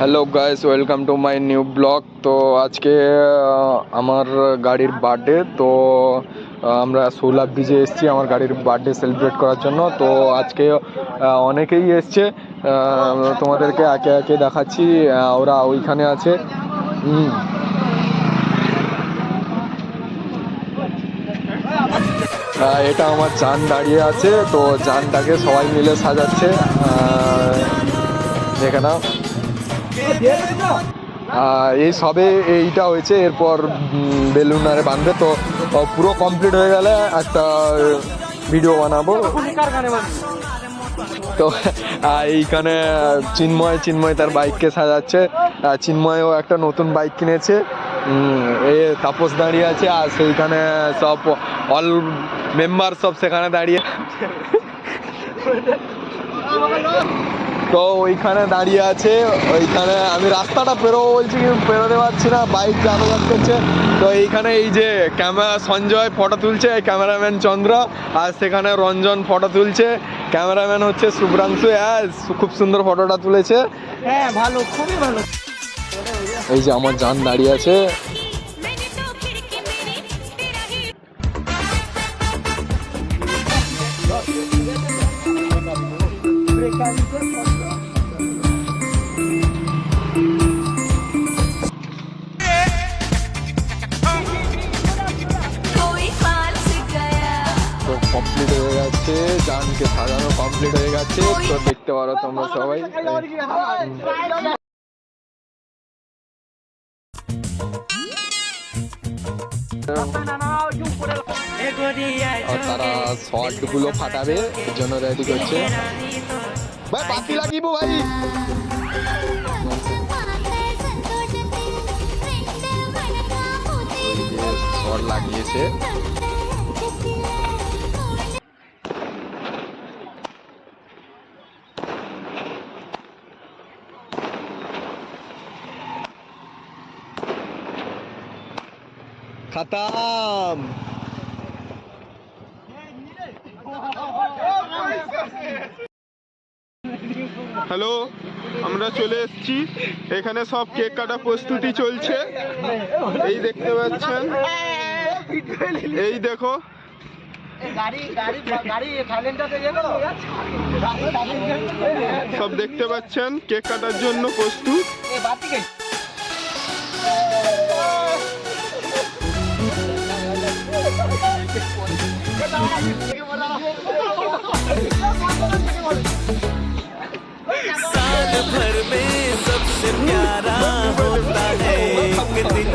Hello guys, welcome to my new blog. তো আজকে আমার গাড়ির বার্থডে। তো আমরা সৌলাভ ব্রিজে এসেছি আমার গাড়ির বার্থডে সেলিব্রেট করার জন্য। তো আজকে অনেকেই এসছে, তোমাদেরকে একে একে দেখাচ্ছি। ওরা ওইখানে আছে। এটা আমার জান দাঁড়িয়ে আছে। তো জানটাকে সবাই মিলে সাজাচ্ছে। দেখে নাও, এই সবে এইটা হয়েছে, এরপর বেলুন আরে বাঁধবে। তো পুরো কমপ্লিট হয়ে গেলে একটা ভিডিও বানাবো। তো এইখানে চিন্ময় তার বাইককে সাজাচ্ছে। চিন্ময়ও একটা নতুন বাইক কিনেছে। এ তাপস দাঁড়িয়ে আছে, আর সেইখানে সব অল মেম্বার সব সেখানে দাঁড়িয়ে। তো ওইখানে দাঁড়িয়ে আছে। ওইখানে আমি রাস্তাটা পেরোবো বলছি, কিন্তু পেরোতে পারছি না, বাইক যাতায়াত করছে। তো এইখানে এই যে ক্যামেরা সঞ্জয় ফটো তুলছে, ক্যামেরাম্যান চন্দ্র, আর সেখানে রঞ্জন ফটো তুলছে। ক্যামেরাম্যান হচ্ছে শুভ্রাংশু। খুব সুন্দর ফটোটা তুলেছে। হ্যাঁ, ভালো, খুবই ভালো। এই যে আমার জান দাঁড়িয়ে আছে। তো কমপ্লিট হয়ে গেছে, জানকে সাজানো কমপ্লিট হয়ে গেছে। তো দেখতে পারো তোমরা সবাই। তারা শর্ট গুলো ফাটাবে, এর জন্য রেডি করছে। ভাই বাতি লাগিব ভাই। শর্ট লাগিয়েছে। খতম। হ্যালো, আমরা চলে এসেছি। এখানে সব কেক কাটা প্রস্তুতি চলছে। এই দেখতে পাচ্ছেন, এই দেখো, সব দেখতে পাচ্ছেন কেক কাটার জন্য প্রস্তুত। साल भर में सबसे प्यारा होता है एक दिन।